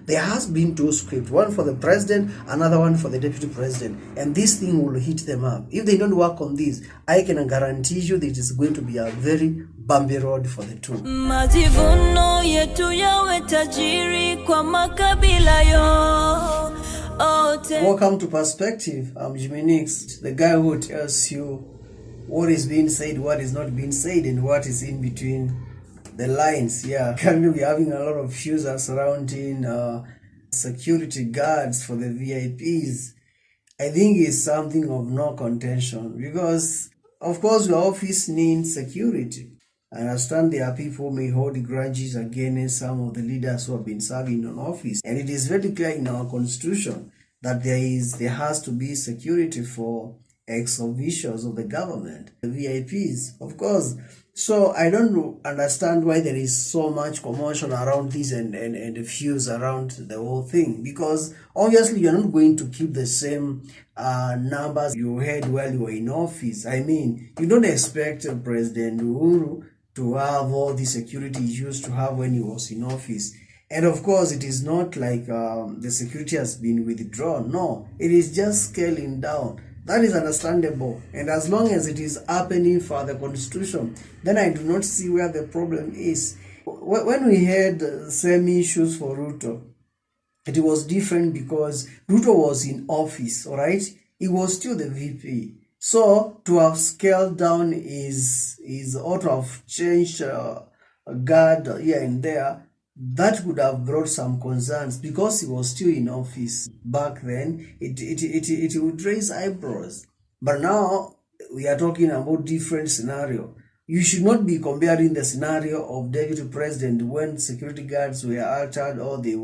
There has been two scripts, one for the president, another one for the deputy president, and this thing will hit them up. If they don't work on this, I can guarantee you that it is going to be a very bumpy road for the two. Majivuno yetu yawe tajiri kwa makabila yo. Welcome to Perspective. I'm Jimmy Nix, the guy who tells you what is being said, what is not being said, and what is in between the lines. Yeah, currently we're having a lot of issues surrounding security guards for the VIPs. I think it's something of no contention because, of course, your office needs security. I understand there are people who may hold grudges against some of the leaders who have been serving in office, and it is very clear in our constitution that there has to be security for ex-officials of the government, the VIPs, of course. So I don't understand why there is so much commotion around this and the views around the whole thing, because obviously you're not going to keep the same numbers you had while you were in office. I mean, you don't expect President Uhuru to have all the security he used to have when he was in office. And of course, it is not like the security has been withdrawn. No, it is just scaling down. That is understandable. And as long as it is happening for the constitution, then I do not see where the problem is. When we had the same issues for Ruto, it was different because Ruto was in office, all right? He was still the VP. So to have scaled down is out of change guard here and there, that would have brought some concerns because he was still in office back then. It would raise eyebrows. But now we are talking about different scenario. You should not be comparing the scenario of deputy president when security guards were altered or they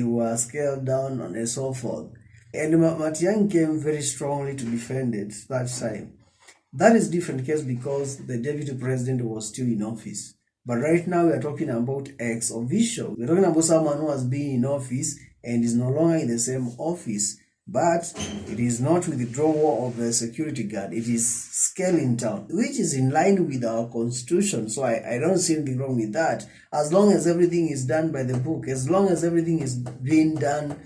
were scaled down and so forth. And Matiang'i came very strongly to defend it that time. That is different case because the deputy president was still in office. But right now we are talking about ex-official. We're talking about someone who has been in office and is no longer in the same office. But it is not withdrawal of the security guard. It is scaling down, which is in line with our constitution. So I don't see anything wrong with that. As long as everything is done by the book, as long as everything is being done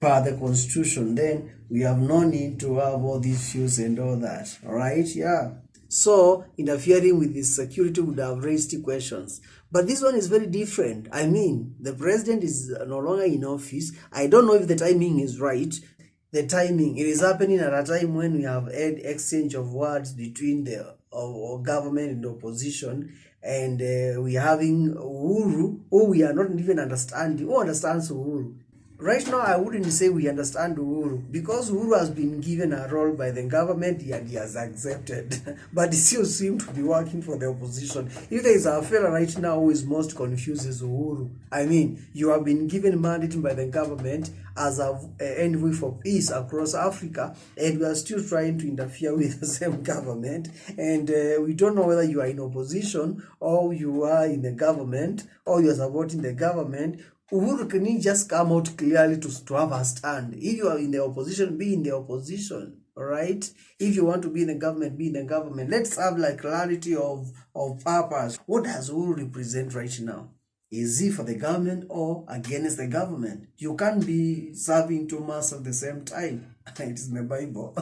per the constitution, then we have no need to have all these views and all that. All right? Yeah. So interfering with this security would have raised questions. But this one is very different. I mean, the president is no longer in office. I don't know if the timing is right. The timing, it is happening at a time when we have had exchange of words between the government and the opposition. And we are having Uhuru, who we are not even understanding. Who understands Uhuru? Right now, I wouldn't say we understand Uhuru because Uhuru has been given a role by the government and he has accepted. But he still seems to be working for the opposition. If there is a fellow right now who is most confused is Uhuru. I mean, you have been given mandate by the government as an envoy for peace across Africa, and we are still trying to interfere with the same government. And we don't know whether you are in opposition or you are in the government or you are supporting the government. Uhuru, can you just come out clearly to have a stand? If you are in the opposition, be in the opposition, all right? If you want to be in the government, be in the government. Let's have like clarity of purpose. What does Uhuru represent right now? Is he for the government or against the government? You can't be serving two masters at the same time. It is in the Bible.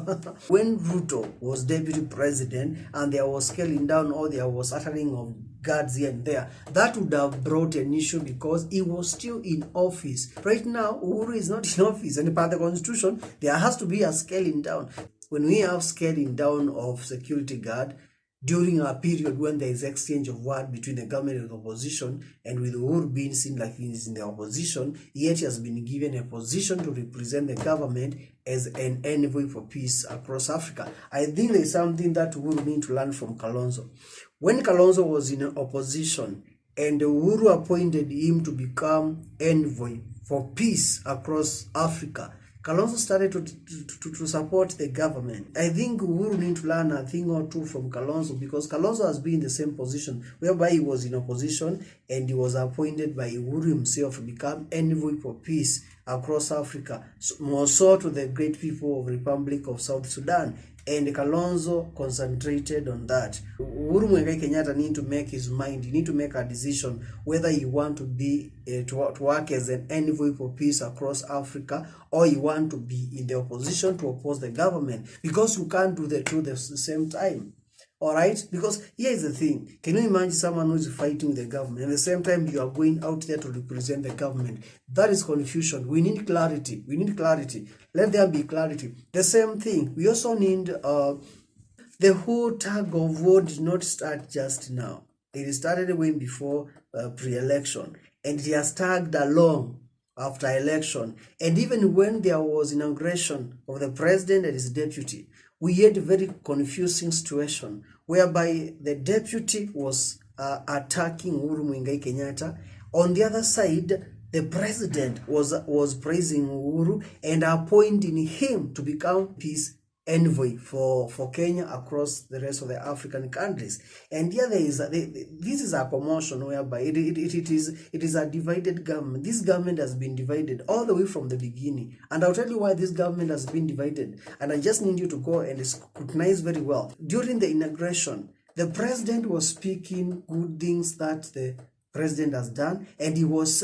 When Ruto was deputy president and there was scaling down or there was uttering of guards here and there, that would have brought an issue because he was still in office. Right now, Uhuru is not in office, and by the constitution, there has to be a scaling down. When we have scaling down of security guard, during a period when there is exchange of word between the government and the opposition, and with Uhuru being seen like he is in the opposition, yet he has been given a position to represent the government as an envoy for peace across Africa. I think there is something that Uhuru need to learn from Kalonzo. When Kalonzo was in opposition and Uhuru appointed him to become envoy for peace across Africa, Kalonzo started to support the government. I think Uhuru need to learn a thing or two from Kalonzo because Kalonzo has been in the same position whereby he was in opposition and he was appointed by Uhuru himself to become envoy for peace across Africa, more so to the great people of the Republic of South Sudan. And Kalonzo concentrated on that. Uhuru Muigai Kenyatta need to make his mind. He need to make a decision whether he want to be to work as an envoy for peace across Africa, or he want to be in the opposition to oppose the government, because you can't do the two at the same time. All right, because here is the thing. Can you imagine someone who is fighting the government and at the same time you are going out there to represent the government? That is confusion. We need clarity. We need clarity. Let there be clarity. The same thing. We also need the whole tug of war did not start just now. It started way before pre-election, and it has tagged along after election. And even when there was inauguration of the president and his deputy, we had a very confusing situation whereby the deputy was attacking Uhuru Muigai Kenyatta. On the other side, the president was praising Uhuru and appointing him to become peace envoy for Kenya across the rest of the African countries. And here there is this is a commotion whereby it is a divided government. This government has been divided all the way from the beginning, and I'll tell you why this government has been divided, and I just need you to go and scrutinize very well. During the inauguration, the president was speaking good things that the president has done, and he was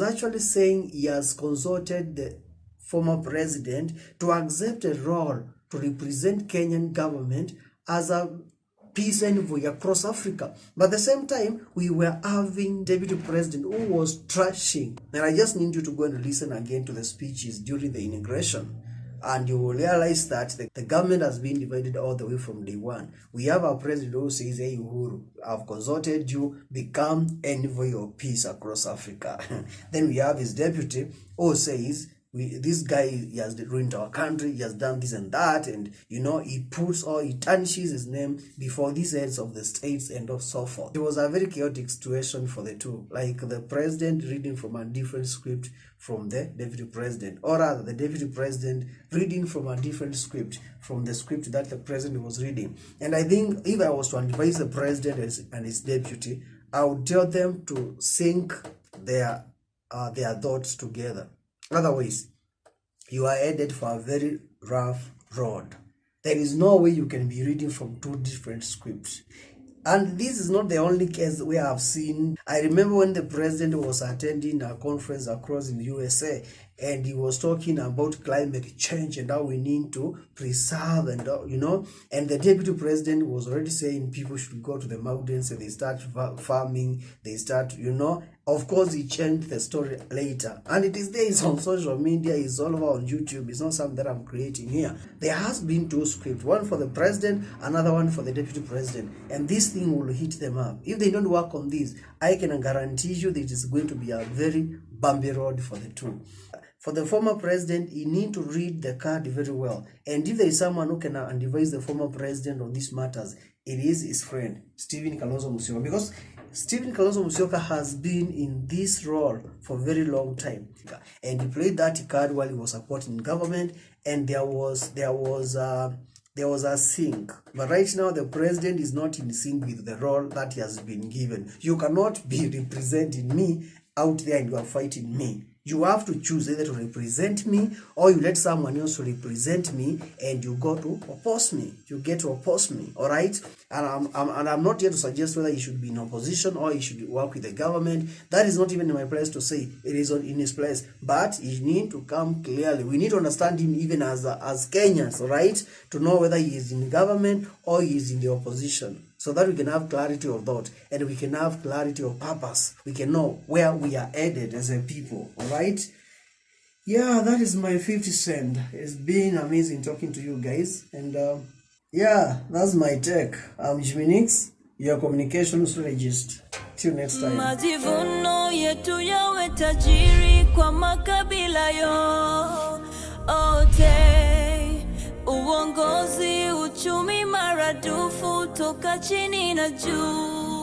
actually saying he has consulted the former president to accept a role to represent Kenyan government as a peace envoy across Africa. But at the same time, we were having deputy president who was trashing. And I just need you to go and listen again to the speeches during the inauguration, and you will realize that the government has been divided all the way from day one. We have our president who says, hey Uhuru, I've consulted you, become envoy of peace across Africa. Then we have his deputy who says, this guy, he has ruined our country, he has done this and that, and he puts or he tarnishes his name before these heads of the states and so forth. It was a very chaotic situation for the two, like the president reading from a different script from the deputy president, or rather the deputy president reading from a different script from the script that the president was reading. And I think if I was to advise the president and his deputy, I would tell them to sync their thoughts together. Otherwise, you are headed for a very rough road. There is no way you can be reading from two different scripts. And this is not the only case we have seen. I remember when the president was attending a conference across in the USA, and he was talking about climate change and how we need to preserve and and the deputy president was already saying people should go to the mountains and they start farming, they start of course he changed the story later, and it is there, it's on social media, it's all over on YouTube. It's not something that I'm creating here. There has been two scripts, one for the president, another one for the deputy president, and this thing will hit them up. If they don't work on this, I can guarantee you that it is going to be a very bumpy road for the two. For the former president, he need to read the card very well. And if there is someone who can advise the former president on these matters, it is his friend, Stephen Kalonzo Musyoka. Because Stephen Kalonzo Musyoka has been in this role for a very long time. And he played that card while he was supporting government, and there was a sync. But right now, the president is not in sync with the role that he has been given. You cannot be representing me out there and you are fighting me. You have to choose either to represent me or you let someone else to represent me and you go to oppose me. You get to oppose me, all right? And I'm not here to suggest whether he should be in opposition or he should work with the government. That is not even in my place to say. It is in his place. But he need to come clearly. We need to understand him even as Kenyans, all right? To know whether he is in government or he is in the opposition, so that we can have clarity of thought and we can have clarity of purpose. We can know where we are headed as a people, all right? Yeah, that is my 50 cent. It's been amazing talking to you guys. And yeah, that's my take. I'm Jimmy Nix, your communication strategist. Till next time. Majivuno yetu yawe tajiri kwa makabila yote. Uongozi, uchumi maradufu toka chini na juu.